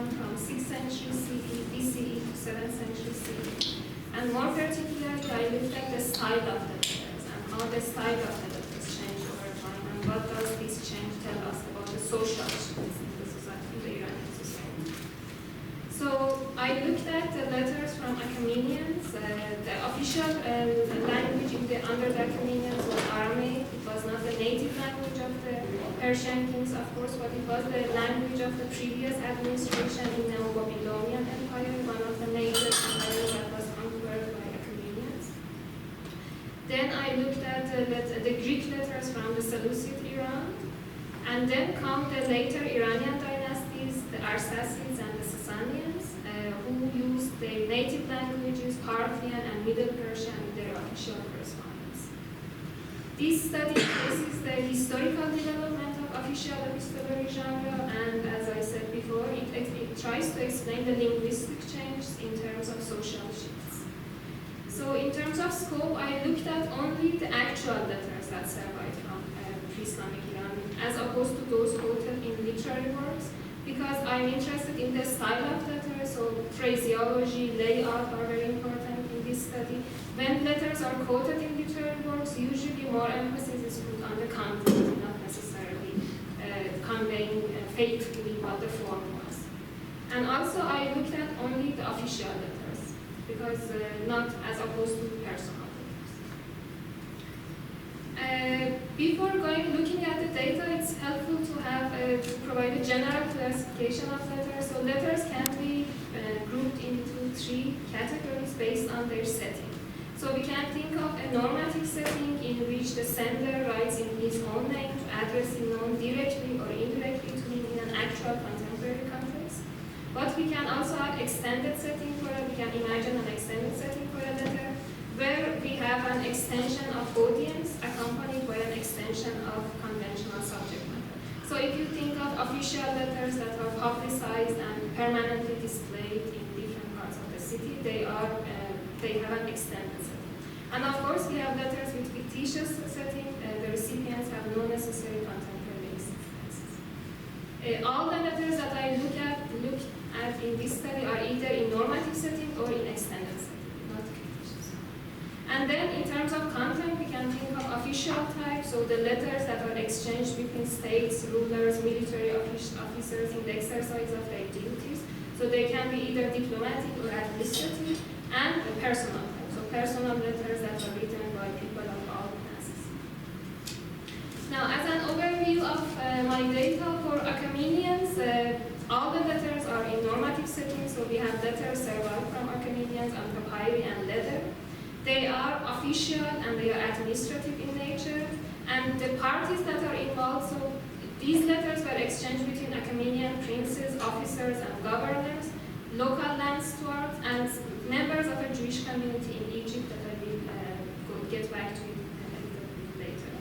Iran from 6th century BCE to 7th century CE. And more particularly, I looked at the style of the letters and how the style of the letters changed over time, and what does this change tell us about the social shifts in the society, in the Iranian society. So I looked at the letters from Achaemenians. The official language under the Achaemenians was Aramaic. It was not the native language of the Persian kings, of course, but it was the language of the previous administration in the Neo-Babylonian Empire, one of the major empires that was conquered by Achaemenians. Then I looked at the Greek letters from the Seleucid Iran, and then come the later Iranian dynasties, the Arsacids and the Sasanians, who used their native languages, Parthian and Middle Persian, in their official correspondence. This study traces the historical development of official epistolary genre, and as I said before, it tries to explain the linguistic changes in terms of social shifts. So in terms of scope, I looked at only the actual letters that survived from pre-Islamic Iran, as opposed to those quoted in literary works, because I'm interested in the style of letters, so phraseology, layout are very important in this study. When letters are quoted in literary works, usually more emphasis is put on the content, not necessarily conveying faithfully what the form was. And also I looked at only the official letters, because not as opposed to personal letters. Before looking at the data, it's helpful to have to provide a general classification of letters. So letters can be grouped into 3 categories based on their setting. So we can think of a normative setting in which the sender writes in his own name to address him known directly or indirectly to him in an actual contemporary context. But we can also have extended setting for it. We can imagine an extended setting for a letter where we have an extension of audience accompanied by an extension of conventional subject matter. So if you think of official letters that are publicized and permanently displayed in different parts of the city, they have an extended setting. And of course, we have letters with fictitious setting. The recipients have no necessary contemporary existence. All the letters that I looked at in this study are either in normative setting or in extended setting, not fictitious. And then in terms of content, we can think of official type, so the letters that are exchanged between states, rulers, military officers in the exercise of their duties. So they can be either diplomatic or administrative, and personal type, so personal letters that are written by people of all classes. Now, as an overview of my data for Achaemenians, all the letters are in normative settings, so we have letters survived from Achaemenians on papyri and leather. They are official and they are administrative in nature, and the parties that are involved, so these letters were exchanged between Achaemenian princes, officers, and governors, local land stewards, and members of a Jewish community in Egypt that I will get back to a little bit later.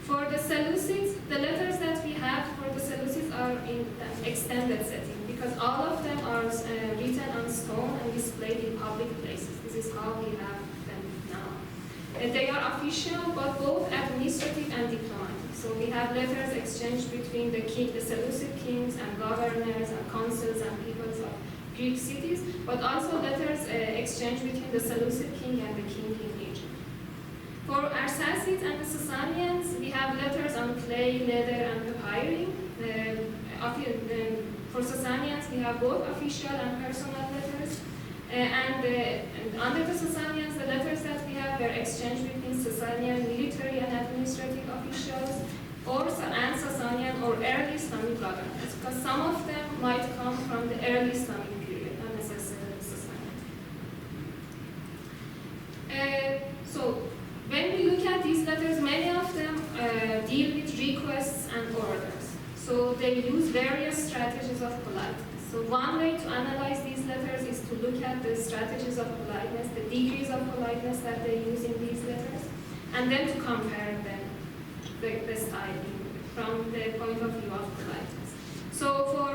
For the Seleucids, the letters that we have for the Seleucids are in the extended setting, because all of them are written on stone and displayed in public places. This is how we have them now. They are official, but both administrative and diplomatic. So we have letters exchanged between the Seleucid kings and governors and consuls and peoples of Greek cities, but also letters exchanged between the Seleucid king and the king in Egypt. For Arsacids and the Sasanians, we have letters on clay, leather, and papyri. For Sasanians, we have both official and personal letters. And under the Sasanians, the letters that we have were exchanged between Sasanian military and administrative officials, and Sasanian or early Islamic governments, because some of them might come from the early Islamic period, not necessarily Sasanian. So when we look at these letters, many of them deal with requests and orders. So they use various strategies of politeness. So one way to analyze these letters is to look at the strategies of politeness, the degrees of politeness that they use in these letters, and then to compare them, the style, from the point of view of politeness. So for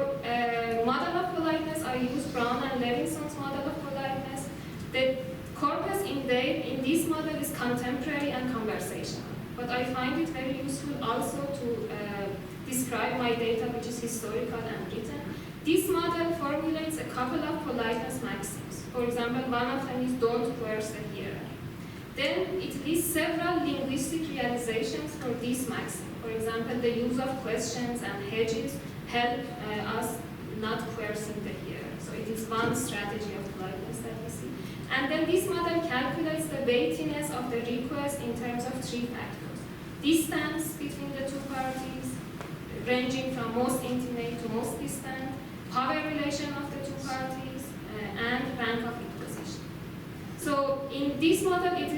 model of politeness, I use Brown and Levinson's model of politeness. The corpus in this model is contemporary and conversational, but I find it very useful also to describe my data, which is historical and written. This model for formulates a couple of politeness maxims. For example, one of them is don't coerce the hearer. Then it lists several linguistic realizations for this maxim. For example, the use of questions and hedges help us not coercing the hearer. So it is one strategy of politeness that we see. And then this model calculates the weightiness of the request in terms of three factors. Distance between the two parties, ranging from most intimate to most distant, power relation of the two parties, and rank of imposition. So in this model, it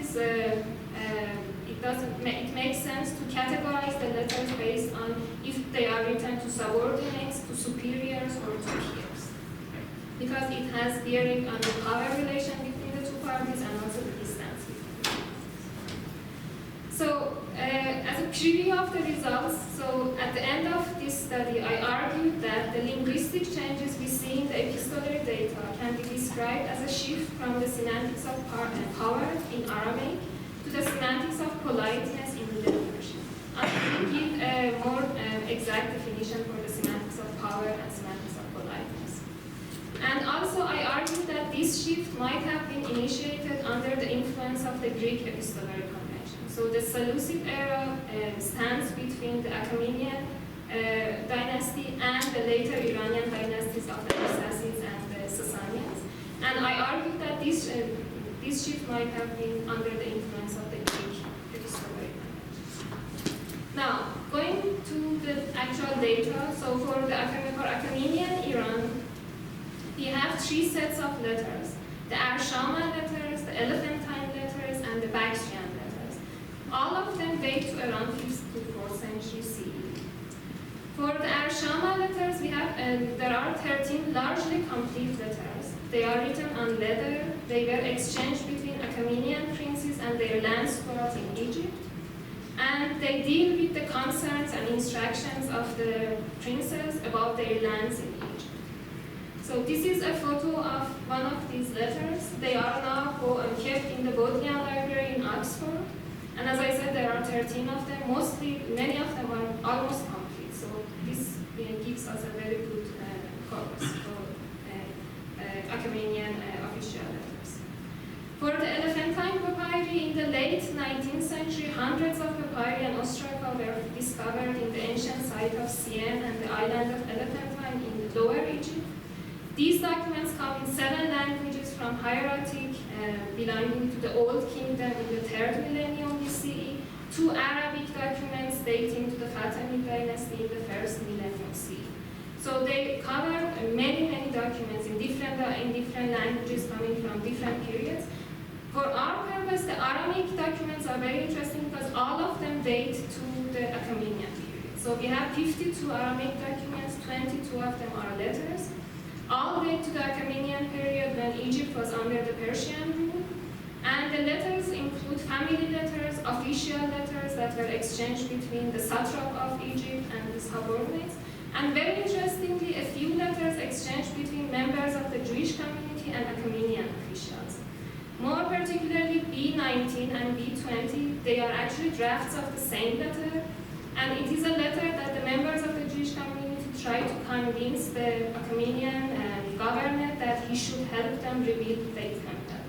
makes sense to categorize the letters based on if they are written to subordinates, to superiors, or to peers, because it has bearing on the power relation between the two parties and also the distance between the two parties. So as a preview of the results, so at the end of this study, I argued that the linguistic changes we see in the epistolary data can be described as a shift from the semantics of power in Aramaic to the semantics of politeness in Middle Persian. I will give a more exact definition for the semantics of power and semantics of politeness. And also, I argued that this shift might have been initiated under the influence of the Greek epistolary convention. So the Seleucid era stands between the Achaemenian dynasty and the later Iranian dynasties of the Sassanids and the Sasanians. And I argued that this shift might have been under the influence of the Greek epistolary convention. Now, going to the actual data, so for Achaemenian Iran, we have three sets of letters: the Arshama letters, the Elephantine letters, and the Bactrian letters. All of them date to around 5th to 4th century CE. For the Arshama letters, we have there are 13 largely complete letters. They are written on leather. They were exchanged between Achaemenian princes and their land stewards in Egypt. And they deal with the concerns and instructions of the princes about their lands in Egypt. So this is a photo of one of these letters. They are now kept in the Bodleian Library in Oxford. And as I said, there are 13 of them. Many of them are almost complete. So this gives us a very good corpus for Achaemenian official letters. For the Elephantine papyri in the late 19th century, hundreds of papyri and ostraca were discovered in the ancient site of Sienne and the island of Elephantine in Lower Egypt. These documents come in 7 languages from hieratic belonging to the Old Kingdom in the 3rd millennium BCE to Arabic documents dating to the Fatimid dynasty in the 1st millennium CE. So they cover many documents in different languages coming from different periods. For our purpose, the Aramaic documents are very interesting because all of them date to the Achaemenian period. So we have 52 Aramaic documents, 22 of them are letters. All date to the Achaemenian period when Egypt was under the Persian rule. And the letters include family letters, official letters that were exchanged between the satrap of Egypt and his subordinates. And very interestingly, a few letters exchanged between members of the Jewish community and Achaemenian officials. More particularly, B19 and B20, they are actually drafts of the same letter, and it is a letter that the members of the Jewish community try to convince the Achaemenian governor that he should help them rebuild Beit Hamel.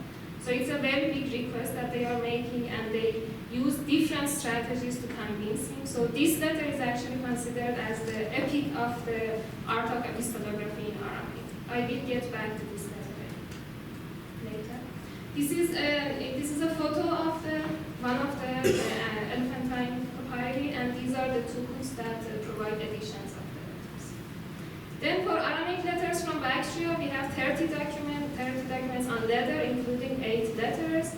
So it's a very big request that they are making, and they use different strategies to convince him. So this letter is actually considered as the epic of the art of epistolography in Aramaic. I will get back to this letter later. This is a photo of one of the Elephantine papyri, and these are the tools that provide editions of the letters. Then for Aramaic letters from Bactria, we have 30 documents on leather, including 8 letters.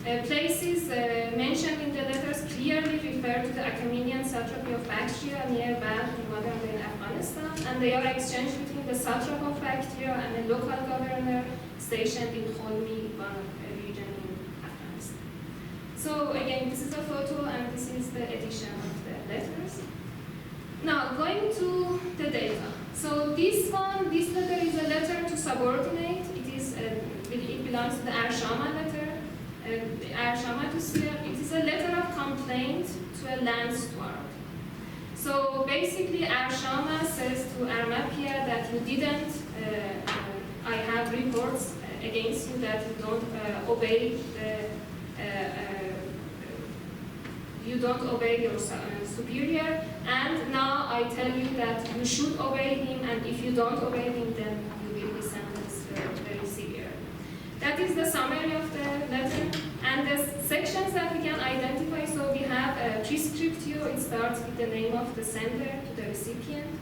Places mentioned in the letters clearly refer to the Achaemenian satrapy of Bactria near Balkh in modern-day Afghanistan, and they are exchanged between the satrap of Bactria and a local governor stationed in Kholmi, one region in Afghanistan. So again, this is a photo, and this is the edition of the letters. Now, going to the data. So this letter is a letter to subordinate. It belongs to the Arshama letter. Arshama to Syria. It is a letter of complaint to a land steward. So basically, Arshama says to Armapia that you didn't I have reports against you that you don't obey your superior, and now I tell you that you should obey him, and if you don't obey him, then you will be sentenced very severe. That is the summary of the letter, and the sections that we can identify. So we have a prescriptio. It starts with the name of the sender to the recipient.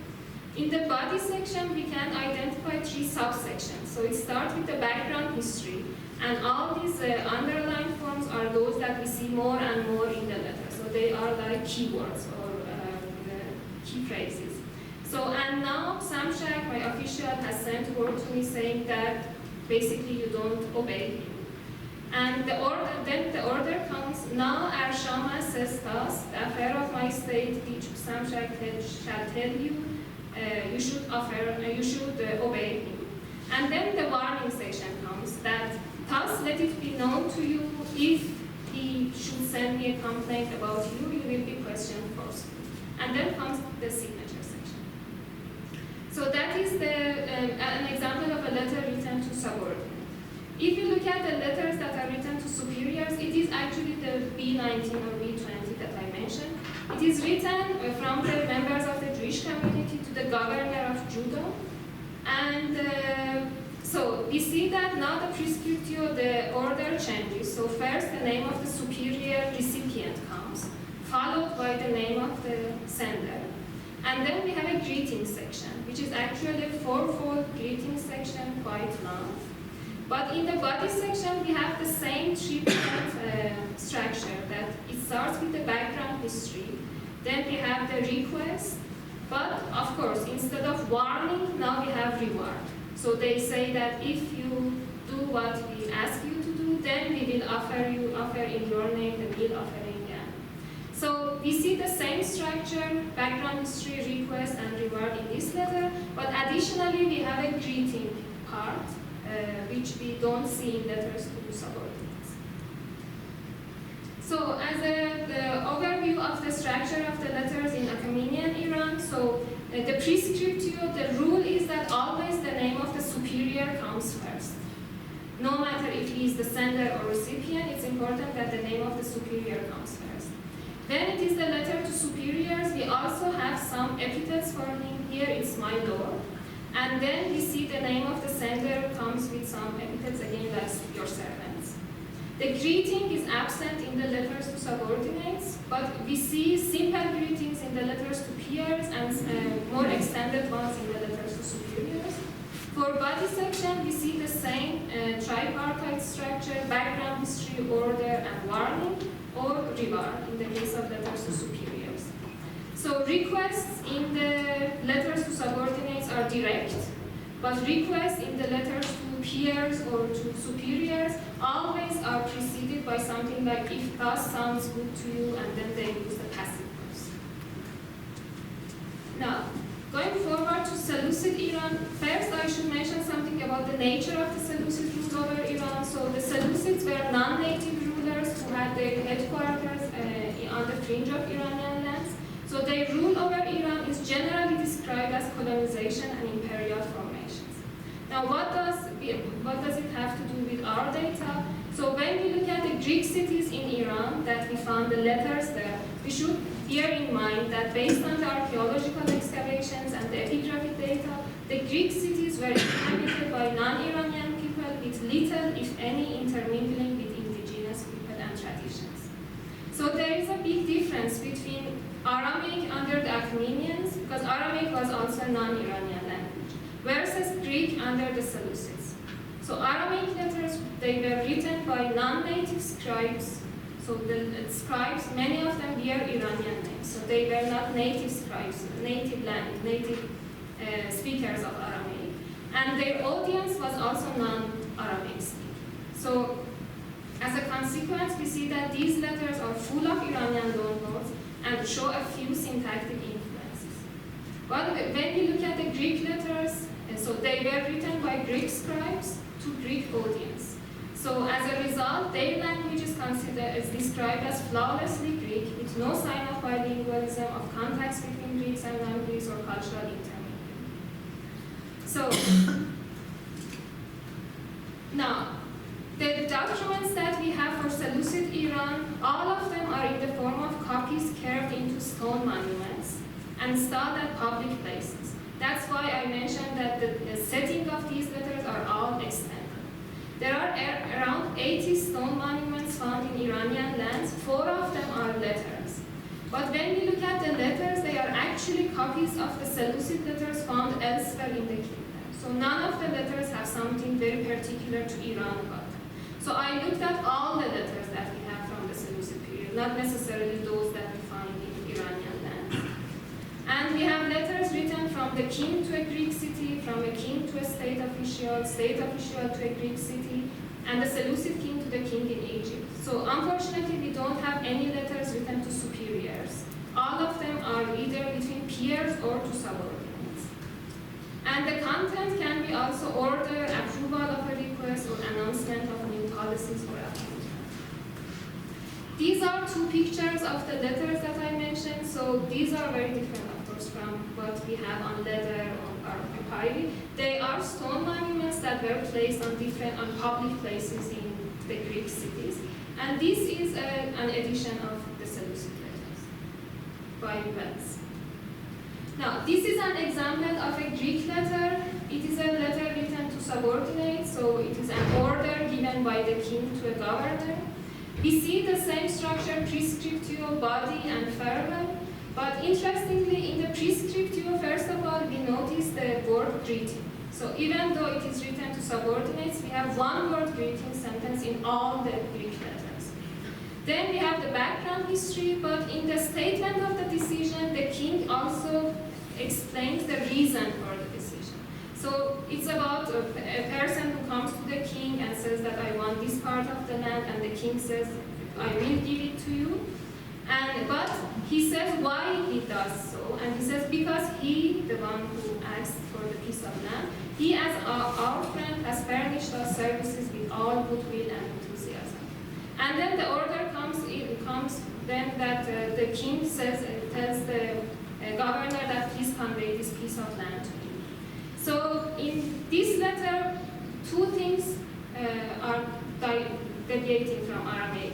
In the body section, we can identify 3 subsections. So it starts with the background history, and all these underlined forms are those that we see more and more in the letter. So they are like keywords or key phrases. So, and now Samshak, my official, has sent word to me saying that basically you don't obey him. And then the order comes, now Arshama says thus, the affair of my state, which Samshak shall tell you, you should obey him. And then the warning section comes, that thus let it be known to you, if he should send me a complaint about you, you will be questioned forcefully. And then comes the signature section. So that is an example of a letter written to subordinate. If you look at the letters that are written to superiors, it is actually the B19 or B20 that I mentioned. It is written from the members of the Jewish community to the governor of Judah. And so we see that now the prescriptio, the order changes. So first the name of the superior recipient comes, followed by the name of the sender. And then we have a greeting section, which is actually a 4-fold greeting section, quite long. But in the body section, we have the same 3-part structure, that it starts with the background history, then we have the request, but of course, instead of warning, now we have reward. So they say that if you do what we ask you to do, then we will offer in your name the meal offering. Yeah. So we see the same structure, background history, request, and reward in this letter, but additionally, we have a greeting part, which we don't see in letters to subordinates. So as the overview of the structure of the letters in Achaemenian Iran, so the prescriptio, the rule is that always the name of the superior comes first. No matter if he is the sender or recipient, it's important that the name of the superior comes first. Then it is the letter to superiors. We also have some epithets for him. Here it's my lord. And then we see the name of the sender comes with some epithets again, like your servants. The greeting is absent in the letters to subordinates, but we see simple greetings in the letters to peers and more extended ones in the letters to superiors. For body section, we see the same tripartite structure, background history, order, and warning, or reward in the case of letters to superiors. So requests in the letters to subordinates are direct, but requests in the letters to peers or to superiors always are preceded by something like if thus sounds good to you, and then they use the passive voice. Now, going forward to Seleucid Iran, first I should mention something about the nature of the Seleucid rule over Iran. So the Seleucids were non-native rulers who had their headquarters on the fringe of Iranian lands. So their rule over Iran is generally described as colonization and imperial formations. Now, what does it have to do with our data? So when we look at the Greek cities in Iran that we found the letters there, we should bear in mind that based on the archaeological excavations and the epigraphic data, the Greek cities were inhabited by non-Iranian people with little, if any, intermingling with indigenous people and traditions. So there is a big difference between Aramaic under the Achaemenians, because Aramaic was also a non-Iranian language, versus Greek under the Seleucids. So Aramaic letters, they were written by non-native scribes. So the scribes, many of them were Iranian names. So they were not native scribes, native speakers of Aramaic. And their audience was also non-Aramaic speaking. So as a consequence, we see that these letters are full of Iranian loanwords and show a few syntactic influences. But when we look at the Greek letters, so they were written by Greek scribes to Greek audience. So as a result, their language is described as flawlessly Greek, with no sign of bilingualism, of contacts between Greeks and non-Greeks, or cultural intermingling. So Now, the documents that we have for Seleucid Iran, all of them are in the form of copies carved into stone monuments and installed at public places. That's why I mentioned that the setting of these letters are all extended. There are around 80 stone monuments found in Iranian lands. 4 of them are letters. But when we look at the letters, they are actually copies of the Seleucid letters found elsewhere in the kingdom. So none of the letters have something very particular to Iran about them. So I looked at all the letters that we have from the Seleucid period, not necessarily those that we find in Iranian lands. And we have letters written from the king to a Greek city, from a king to a state official to a Greek city, and the Seleucid king to the king in Egypt. So unfortunately, we don't have any letters written to superiors. All of them are either between peers or to subordinates. And the content can be also order, approval of a request, or announcement of new policies or appointment. These are 2 pictures of the letters that I mentioned. So these are very different, of course, from what we have on leather or papyri. They are stone monuments that were placed on public places in the Greek cities. And this is an edition of the Seleucid letters by Wells. Now, this is an example of a Greek letter. It is a letter written to subordinates, so it is an order given by the king to a governor. We see the same structure, prescriptio, body, and farewell. But interestingly, in the prescriptio, first of all, we notice the word greeting. So even though it is written to subordinates, we have one word greeting sentence in all the Greek letters. Then we have the background history, but in the statement of the decision, the king also explains the reason for the decision. So it's about a person who comes to the king and says that I want this part of the land, and the king says, I will give it to you. But he says why he does so, and he says because he, the one who asked for the piece of land, he as our friend has furnished us services with all goodwill and enthusiasm. And then the order comes then that the king tells the governor that please convey this piece of land to me. So in this letter, 2 things are deviating from Aramaic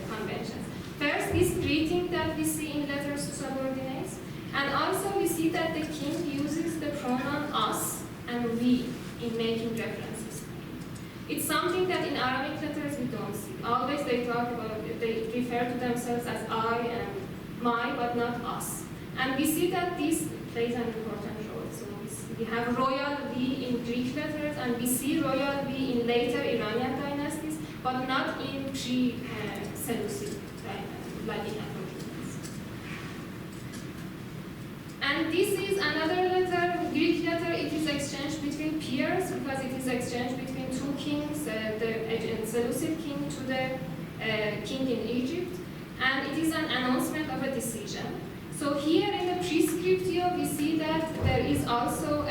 conventions. First, this greeting that we see in letters to subordinates, and also we see that the king uses the pronoun us and we in making references. It's something that in Arabic letters we don't see. Always they refer to themselves as I and my, but not us. And we see that this plays an important role. So we have royal we in Greek letters, and we see royal we in later Iranian dynasties, but not in pre-Seleucid like in Athens. And this is another letter, Greek letter. It is exchanged between peers because it is exchanged between 2 kings, the Seleucid king to the king in Egypt, and it is an announcement of a decision. So here in the prescriptio, we see that there is also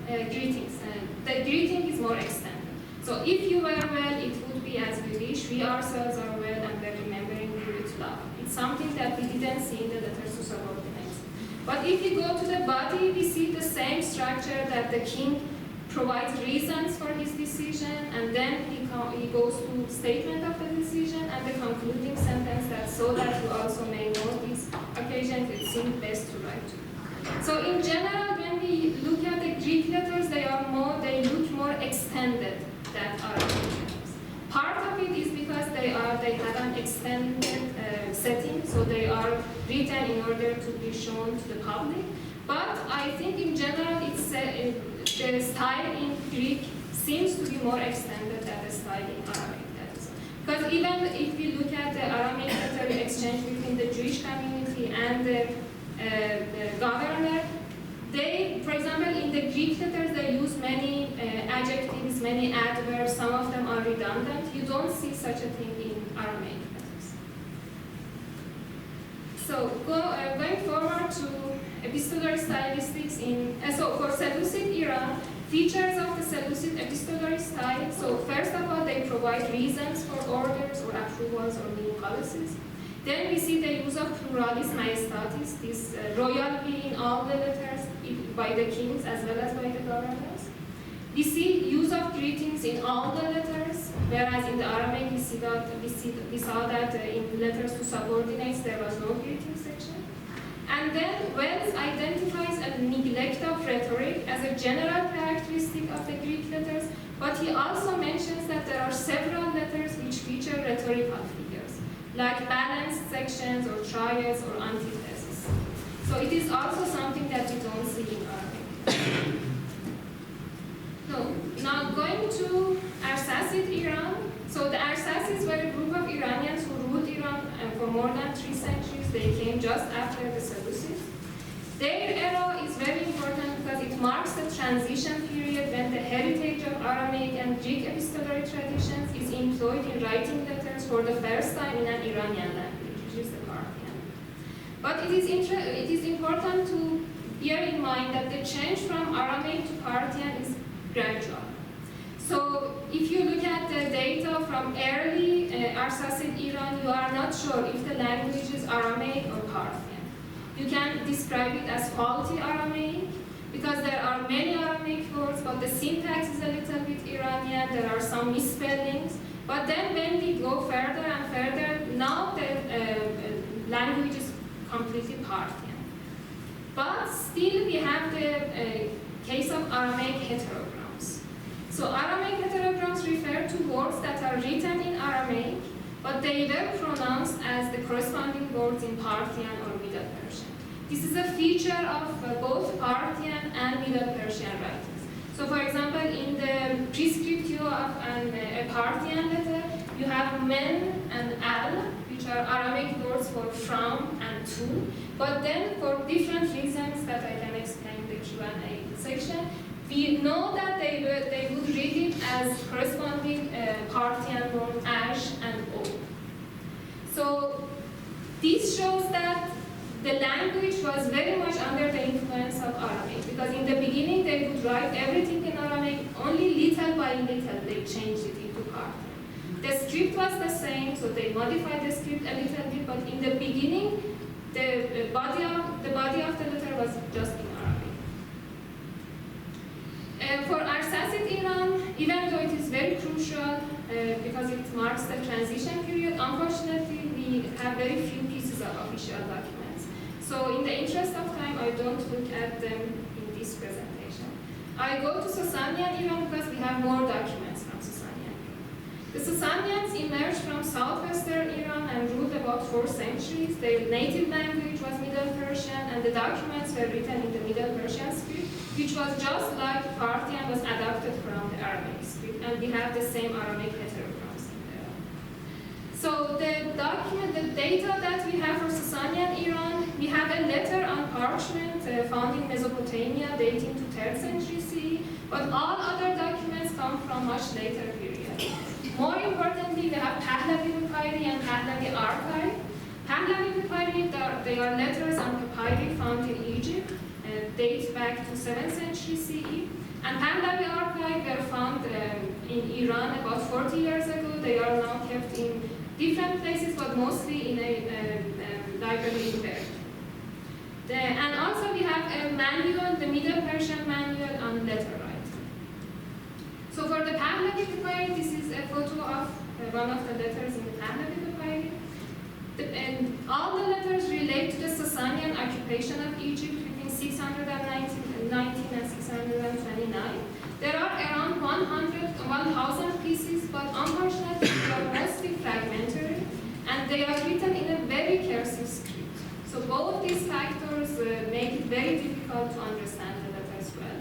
greetings. The greeting is more extended. So if you were well, it would be as we wish. We ourselves are well, and we're remembering you with love. It's something that we didn't see in the letters to subordinates. But if you go to the body, we see the same structure, that the king provides reasons for his decision, and then he goes to statement of the decision and the concluding sentence, that so that you also may know these occasions, it seemed best to write to you. So in general, when we look at the Greek letters, they look more extended than Arabic letters. Part of it is because they have an extended setting, so they are written in order to be shown to the public. But I think in general, the style in Greek seems to be more extended than the style in Arabic letters. Because even if we look at the Aramaic letter exchange between the Jewish community and the governor, for example, in the Greek letters, they use many adjectives, many adverbs. Some of them are redundant. You don't see such a thing in Aramaic letters. So going forward to epistolary stylistics so for Seleucid era, features of the Seleucid epistolary style. So first of all, they provide reasons for orders or approvals or new policies. Then we see the use of pluralis majestatis, this royalty in all the letters by the kings as well as by the governors. We see use of saw greetings in all the letters, whereas in the Aramaic we saw that in letters to subordinates there was no greeting section. And then Wells identifies a neglect of rhetoric as a general characteristic of the Greek letters, but he also mentions that there are several letters which feature rhetorical figures, like balanced sections or triads or antitheses. So it is also something that we don't see in Arabic. So now going to Arsacid Iran. So the Arsacids were a group of Iranians who ruled Iran for more than 3 centuries. They came just after the Seleucids. Their era is very important because it marks the transition period when the heritage of Aramaic and Greek epistolary traditions is employed in writing letters for the first time in an Iranian language, which is the Parthian. But it is important to bear in mind that the change from Aramaic to Parthian is gradual. So if you look at the data from early Arsacid Iran, you are not sure if the language is Aramaic or Parthian. You can describe it as faulty Aramaic because there are many Aramaic words, but the syntax is a little bit Iranian. There are some misspellings. But then when we go further and further, now the language is completely Parthian. But still we have the case of Aramaic heterograms. So Aramaic heterograms refer to words that are written in Aramaic, but they were pronounced as the corresponding words in Parthian or Middle Persian. This is a feature of both Parthian and Middle Persian writings. So for example, in the prescriptio of a Parthian letter, you have men and al, which are Aramaic words for from and to, but then for different reasons that I can explain in the Q&A section, we know that they would read it as corresponding Parthian form ash and o. So this shows that the language was very much under the influence of Aramaic, because in the beginning they would write everything in Aramaic, only little by little they changed it into Parthian. The script was the same, so they modified the script a little bit, but in the beginning the body of the letter was just in Arabic. For Arsacid Iran, even though it is very crucial because it marks the transition period, unfortunately we have very few pieces of official documents. So in the interest of time, I don't look at them in this presentation. I go to Sasanian Iran because we have more documents from Sasanian Iran. The Sasanians emerged from southwestern Iran and ruled about 4 centuries. Their native language was Middle Persian, and the documents were written in the Middle Persian script, which was just like Parthian was adapted from the Aramaic script, and we have the same Aramaic heterograms in there. So the data that we have for Sasanian Iran, we have a letter on parchment found in Mesopotamia dating to 3rd century CE, but all other documents come from much later period. More importantly, we have Pahlavi papyri and Pahlavi archive. Pahlavi papyri, they are letters on papyri found in Egypt, date back to 7th century CE. And Pahlavi archive were found in Iran about 40 years ago. They are now kept in different places, but mostly in a library in Berkeley. And also we have a manual, the Middle Persian manual on letter writing. So for the Pahlavi papyri, this is a photo of one of the letters in the Pahlavi papyri. And all the letters relate to the Sasanian occupation of Egypt between 619 and 629. There are around 1,000 pieces, but unfortunately they are mostly fragmentary, and they are written in a very cursive script. So both these factors make it very difficult to understand the letters well.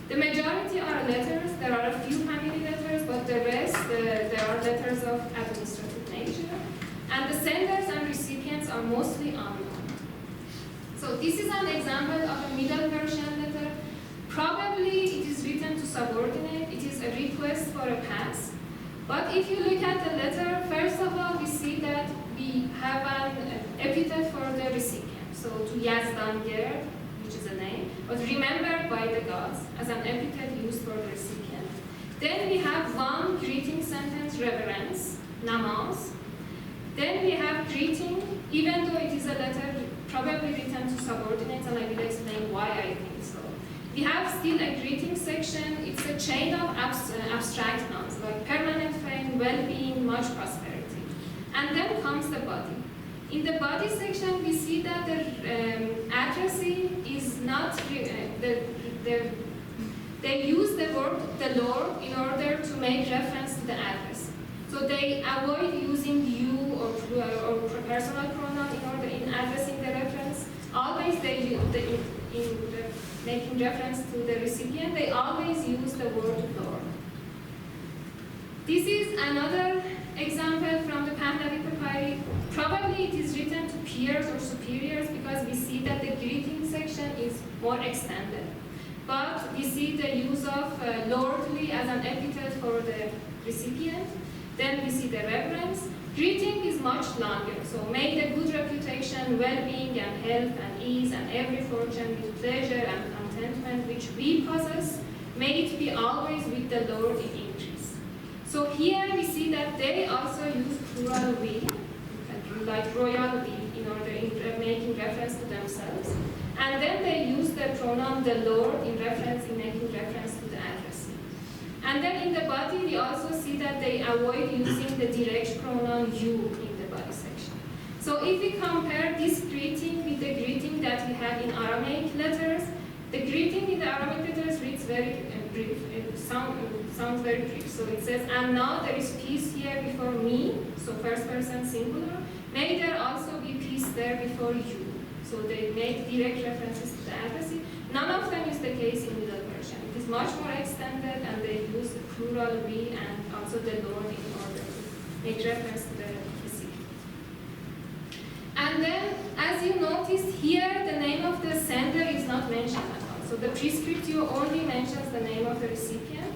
The majority are letters. There are a few family letters, but the rest, there are letters of administrative nature. And the senders and recipients are mostly unknown. So this is an example of a Middle Persian letter. Probably it is written to subordinate. It is a request for a pass. But if you look at the letter, first of all, we see that we have an epithet for the recipient. So to Yazdanger, which is a name, was remembered by the gods as an epithet used for the recipient. Then we have one greeting sentence, reverence, namaz. Then we have greeting, even though it is a letter probably written to subordinates, and I will explain why I think so. We have still a greeting section. It's a chain of And then comes the body. In the body section, we see that the addressing is not, they use the word the Lord in order to make reference to the address. So they avoid using you or personal pronoun in addressing the reference. Always they use making reference to the recipient, they always use the word Lord. This is another example from the Pahlavi papyri. Probably it is written to peers or superiors because we see that the greeting section is more extended. But we see the use of lordly as an epithet for the recipient. Then we see the reverence. Greeting is much longer, so may the good reputation, well-being and health and ease and every fortune with pleasure and contentment which we possess, may it be always with the Lord in increase. So here we see that they also use plural we, like royal we, in order in making reference to themselves. And then they use the pronoun the Lord in making reference to the addressee. And then in the body, we also see that they avoid using the direct pronoun you in the body section. So if we compare this greeting with the greeting that we have in Aramaic letters, the greeting in the Aramaic letters reads very brief. It sounds very brief. So it says, and now there is peace here before me, so first person singular. May there also be peace there before you. So they make direct references to the addressee. None of them is the case in Middle Persian. It is much more extended, and they use the plural we and also the Lord in order to make reference to the recipient. And then, as you notice here, the name of the sender is not mentioned at all. So the prescriptio only mentions the name of the recipient.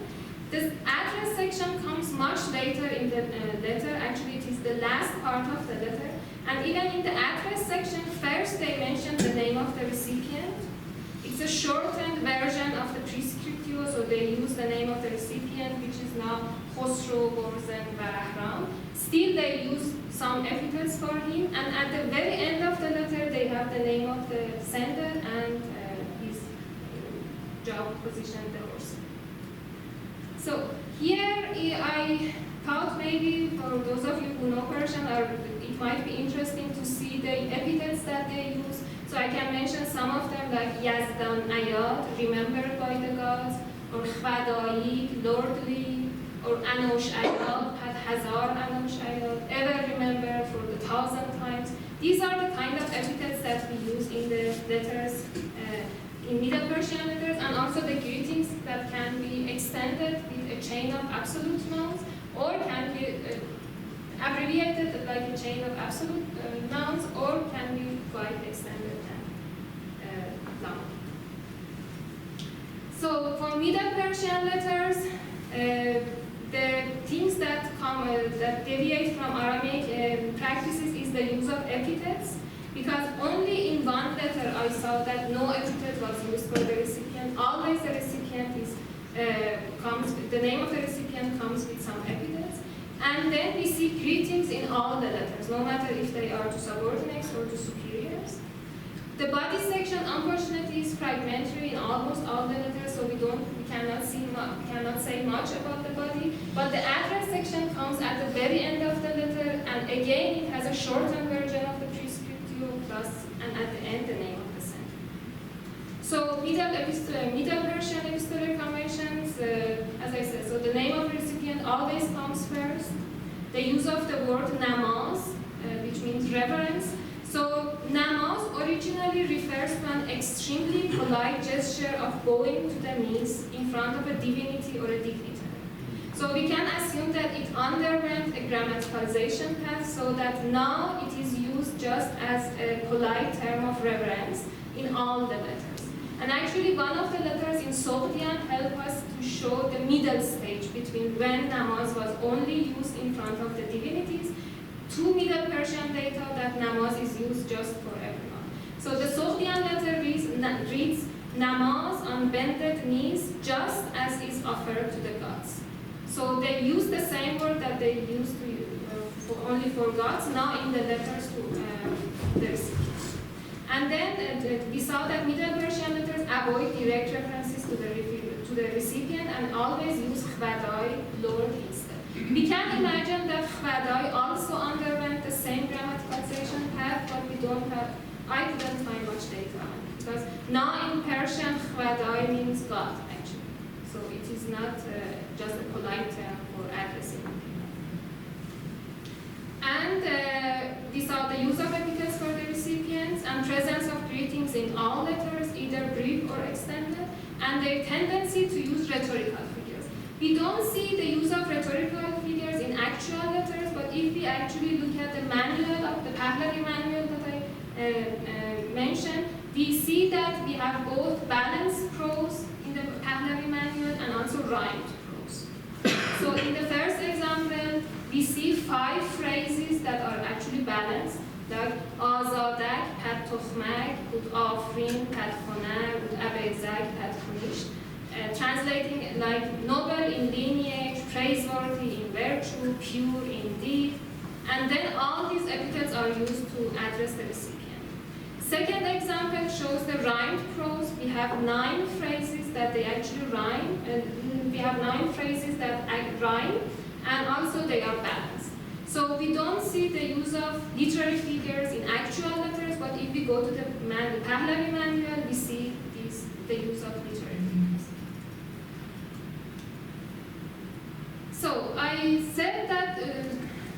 The address section comes much later in the letter. Actually, it is the last part of the letter. And even in the address section, first they mention the name of the recipient. It's a shortened version of the prescriptio, so they use the name of the recipient, which is now Khosrow, Borzen, Barahram. Still, they use some epithets for him, and at the very end of the letter, they have the name of the sender and his job position, the horse. So here, I thought maybe for those of you who know Persian, it might be interesting to see the epithets that they use. So I can mention some of them like Yazdan Ayad, remembered by the gods, or Khvadai, lordly, or Anosh Ayad, Hazar Anosh Ayad, ever remembered for the 1,000 times. These are the kind of epithets that we use in the letters, in Middle Persian letters, and also the greetings that can be extended with a chain of absolute nouns, or can be abbreviated like a chain of absolute nouns, or can be quite extended and long. So for Middle Persian letters, the things that that deviate from Aramaic practices is the use of epithets, because only in one letter I saw that no epithet was used for the recipient. Always the recipient is the name of the recipient comes with some epithets. And then we see greetings in all the letters, no matter if they are to subordinates or to superiors. The body section, unfortunately, is fragmentary in almost all the letters, so we cannot say much about the body. But the address section comes at the very end of the letter, and again, it has a shortened version of the prescriptio plus, and at the end, the name of the sender. So Middle Persian epistolary conventions, as I said, so the name of the recipient always comes first. The use of the word namaz, which means reverence. So namaz originally refers to an extremely polite gesture of bowing to the knees in front of a divinity or a dignitary. So we can assume that it underwent a grammaticalization path, so that now it is used just as a polite term of reverence in all the letters. And actually, one of the letters in Sogdian help us to show the middle stage between when namaz was only used in front of the divinities to Middle Persian data that namaz is used just for everyone. So the Sogdian letter reads namaz on bended knees just as is offered to the gods. So they use the same word that they used only for gods, now in the letters to the recipient. And then we saw that Middle Persian letters avoid direct references to the recipient and always use khvadai, Lord, instead. We can imagine that Khwadai also underwent the same grammaticalization path, but we don't have, I couldn't find much data on it. Because now in Persian, Khwadai means God, actually. So it is not just a polite term for addressing people. And we saw the use of epithets for the recipients and presence of greetings in all letters, either brief or extended, and their tendency to use rhetorical figures. We don't see the use of rhetorical figures in actual letters, but if we actually look at the manual of the Pahlavi manual that I mentioned, we see that we have both balanced prose in the Pahlavi manual and also rhymed prose. So in the first example, we see 5 phrases that are actually balanced, like Azadak, Pad Tokhmak, Ud Afrin, Pad Khonar, Ud Abezak, Pad Khunisht, translating like noble in lineage, praiseworthy in virtue, pure in deed, and then all these epithets are used to address the recipient. Second example shows the rhymed prose. We have 9 phrases that they actually rhyme, and we have 9 phrases that rhyme, and also they are balanced. So we don't see the use of literary figures in actual letters, but if we go to the Pahlavi manual, we see the use of literary figures. So I said that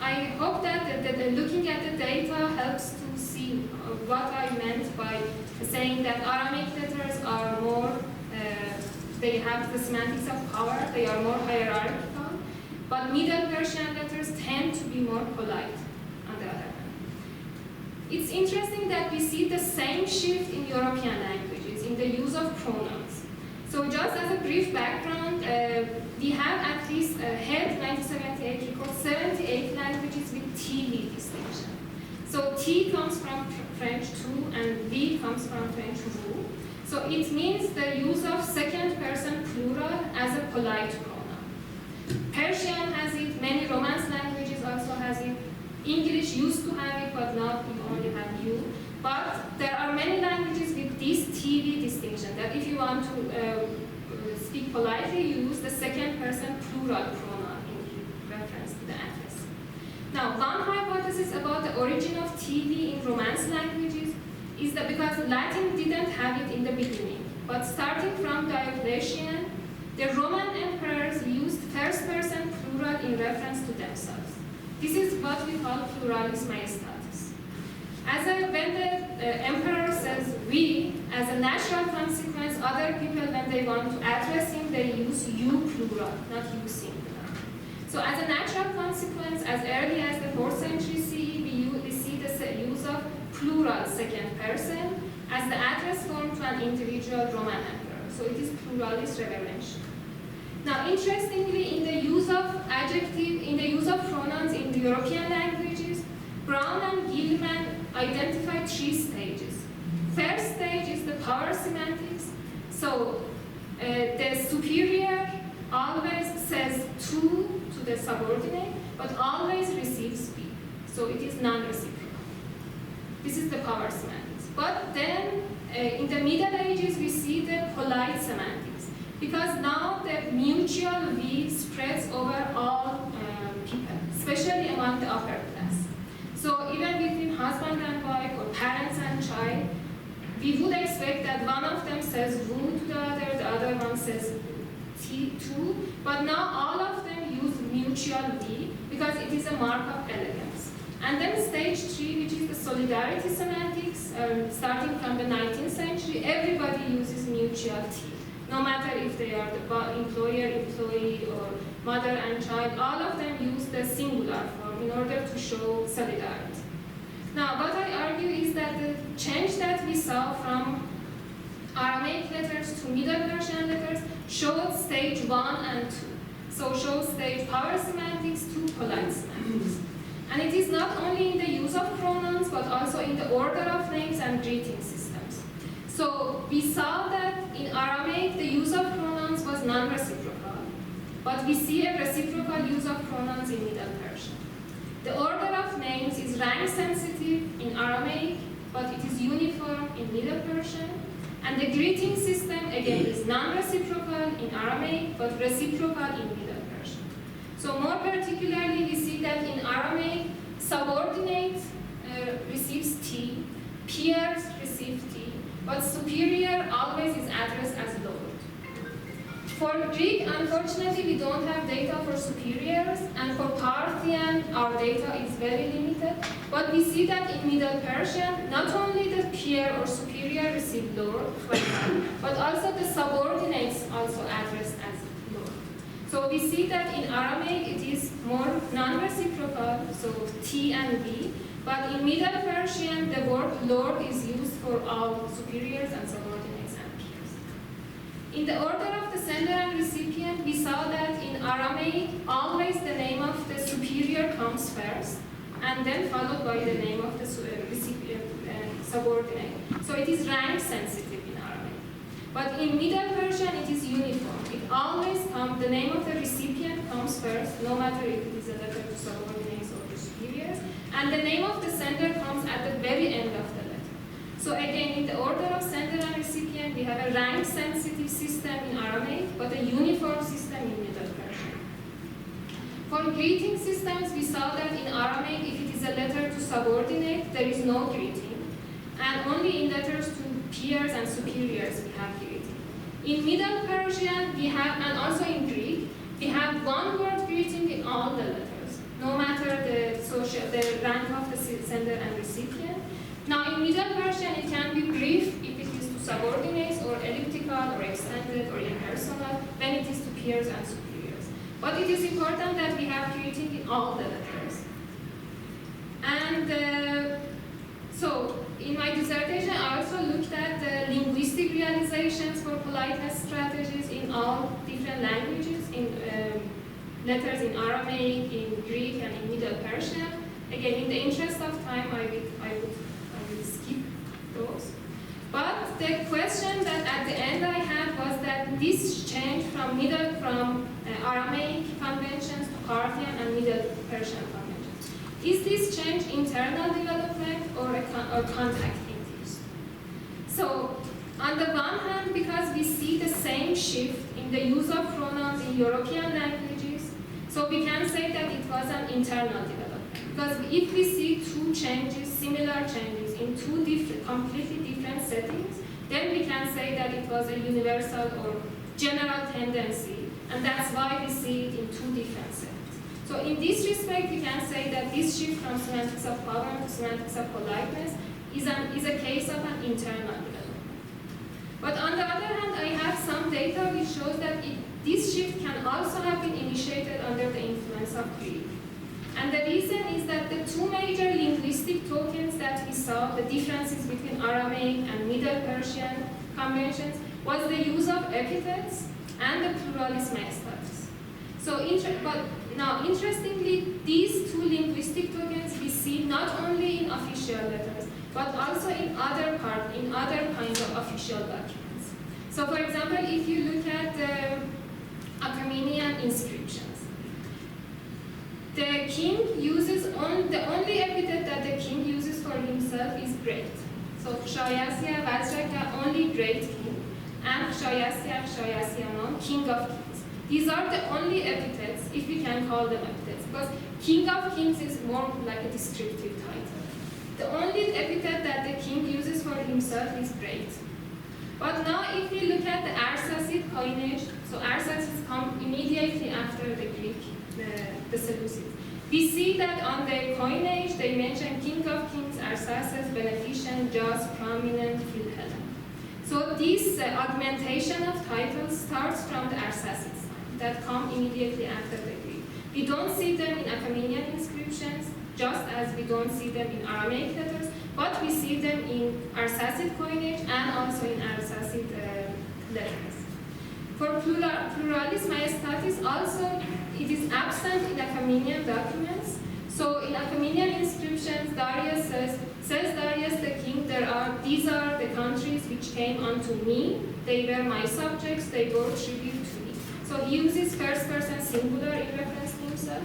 I hope that looking at the data helps to see what I meant by saying that Aramaic letters are more, they have the semantics of power, they are more hierarchical. But Middle Persian letters tend to be more polite, on the other hand. It's interesting that we see the same shift in European languages, in the use of pronouns. So just as a brief background, we have at least Head 1978 records 78 languages with TV distinction. So T comes from French tu and V comes from French vous. So it means the use of second person plural as a polite pronoun. Persian has it, many Romance languages also has it. English used to have it, but now we only have you. But there are many languages with this TV distinction, that if you want to speak politely, you use the second person plural pronoun in reference to the address. Now, one hypothesis about the origin of TV in Romance languages is that because Latin didn't have it in the beginning, but starting from Diocletian, the Roman emperors used first person plural in reference to themselves. This is what we call pluralis majestatis. When the emperor says we, as a natural consequence, other people, when they want to address him, they use you plural, not you singular. So as a natural consequence, as early as the 4th century CE, we see the use of plural second person as the address form to an individual Roman emperor. So it is pluralis reverentiae. Now, interestingly, in the use of pronouns in the European languages, Brown and Gilman identified 3 stages. First stage is the power semantics. So the superior always says to the subordinate, but always receives be. So it is non-reciprocal. This is the power semantics. But then in the Middle Ages, we see the polite semantics, because now the mutual we spreads over all people, especially among the upper class. So even between husband and wife or parents and child, we would expect that one of them says vous to the other one says tu, but now all of them use mutual we because it is a mark of elegance. And then stage 3, which is the solidarity semantics, starting from the 19th century, everybody uses mutual T. No matter if they are the employer, employee, or mother and child, all of them use the singular form in order to show solidarity. Now, what I argue is that the change that we saw from Aramaic letters to Middle Persian letters showed stage 1 and 2. So shows stage power semantics to polite semantics. And it is not only in the use of pronouns, but also in the order of names and greeting systems. So we saw that in Aramaic, the use of pronouns was non-reciprocal, but we see a reciprocal use of pronouns in Middle Persian. The order of names is rank-sensitive in Aramaic, but it is uniform in Middle Persian. And the greeting system, again, is non-reciprocal in Aramaic, but reciprocal in Middle Persian. So more particularly, we see that in Aramaic, subordinate receives T, peers receive T, but superior always is addressed as Lord. For Greek, unfortunately, we don't have data for superiors, and for Parthian, our data is very limited. But we see that in Middle Persian, not only the peer or superior receive Lord, but also the subordinates also addressed as Lord. So we see that in Aramaic, it is more non-reciprocal, so T and V. But in Middle Persian, the word Lord is used for all superiors and subordinates and peers. In the order of the sender and recipient, we saw that in Aramaic, always the name of the superior comes first, and then followed by the name of the recipient subordinate. So it is rank sensitive in Aramaic. But in Middle Persian, it is uniform. It always comes, the name of the recipient comes first, no matter if it is a letter to subordinates or to superiors, and the name of the sender comes at the very end of the letter. So again, in the order of sender and recipient, we have a rank-sensitive system in Aramaic, but a uniform system in Middle Persian. For greeting systems, we saw that in Aramaic, if it is a letter to subordinate, there is no greeting, and only in letters to peers and superiors we have greeting. In Middle Persian, we have, and also in Greek, we have one-word greeting in all the letters, no matter the rank of the sender and recipient. Now, in Middle Persian, it can be brief if it is to subordinates, or elliptical, or extended, or impersonal, when it is to peers and superiors. But it is important that we have greeting in all the letters. And so, in my dissertation, I also looked at the linguistic realizations for politeness strategies in all different languages, in letters in Aramaic, in Greek, and in Middle Persian. Again, in the interest of time, I will skip those. But the question that at the end I had was that this change from Aramaic conventions to Parthian and Middle Persian conventions. Is this change internal development or contact induced? So, on the one hand, because we see the same shift in the use of pronouns in European languages, so we can say that it was an internal development. Because if we see two changes, similar changes, in two completely different settings, then we can say that it was a universal or general tendency, and that's why we see it in two different settings. So in this respect, we can say that this shift from semantics of power to semantics of politeness is a case of an internal development. But on the other hand, I have some data which shows that this shift can also have been initiated under the influence of Greek. And the reason is that the two major linguistic tokens that we saw, the differences between Aramaic and Middle Persian conventions, was the use of epithets and the pluralis majestatis. So, now interestingly, these two linguistic tokens we see not only in official letters, but also in other kinds of official documents. So, for example, if you look at the Achaemenian inscriptions, the king uses the only epithet that the king uses for himself is great. So Shayasya Vajraka, only great king, and Shayasya king of kings. These are the only epithets, if we can call them epithets, because king of kings is more like a descriptive title. The only epithet that the king uses for himself is great. But now if we look at the Arsacid coinage, so Arsacids come immediately after the Greek, the Seleucids. We see that on the coinage they mention king of kings, Arsaces, beneficent, just, prominent, Philhellene. So this augmentation of titles starts from the Arsacids that come immediately after the Greek. We don't see them in Achaemenian inscriptions, just as we don't see them in Aramaic letters, but we see them in Arsacid coinage and also in Arsacid letters. For pluralis majestatis also, it is absent in Achaemenian documents. So in Achaemenian inscriptions, Darius says Darius the king, these are the countries which came unto me, they were my subjects, they bore tribute to me. So he uses first person singular in reference to himself.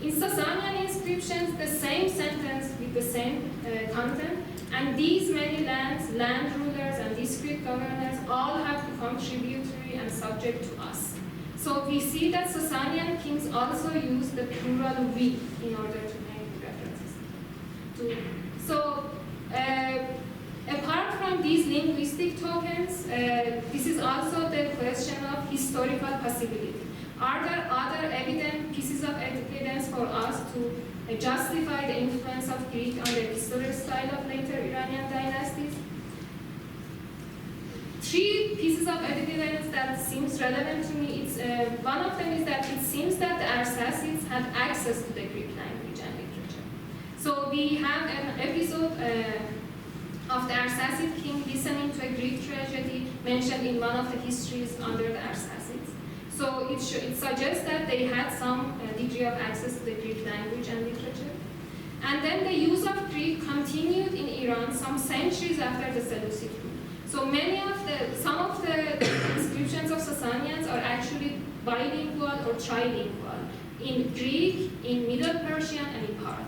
In Sasanian inscriptions, the same sentence with the same content, and these many lands, land rulers, and discrete governors all have become tributary and subject to us. So we see that Sasanian kings also used the plural we in order to make references. So apart from these linguistic tokens, this is also the question of historical possibility. Are there other pieces of evidence for us to justify the influence of Greek on the epistolary style of later Iranian dynasties? Three pieces of evidence that seems relevant to me. One of them is that it seems that the Arsacids had access to the Greek language and literature. So we have an episode of the Arsacid king listening to a Greek tragedy mentioned in one of the histories under the Arsacids. So it suggests that they had some degree of access to the Greek language and literature. And then the use of Greek continued in Iran some centuries after the Seleucid rule. So some of the inscriptions of Sasanians are actually bilingual or trilingual in Greek, in Middle Persian, and in Parthian.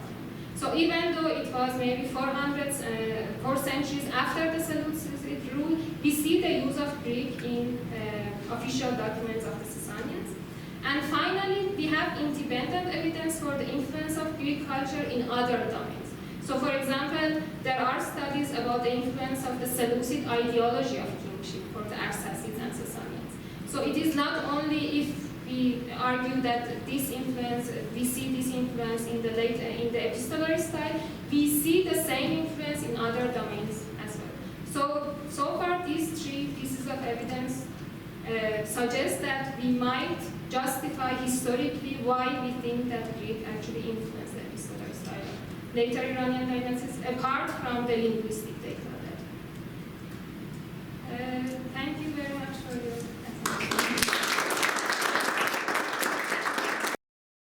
So even though it was maybe 4 centuries after the Seleucid rule, we see the use of Greek in official documents of the Sasanians. And finally, we have independent evidence for the influence of Greek culture in other domains. So for example, there are studies about the influence of the Seleucid ideology of kingship for the Arsacids and Sasanians. So it is not only if we argue that this influence, we see this influence in the epistolary style, we see the same influence in other domains as well. So far these three pieces of evidence suggest that we might justify historically why we think that Greek actually influenced the epistolary style of later Iranian dynasties, apart from the linguistic data.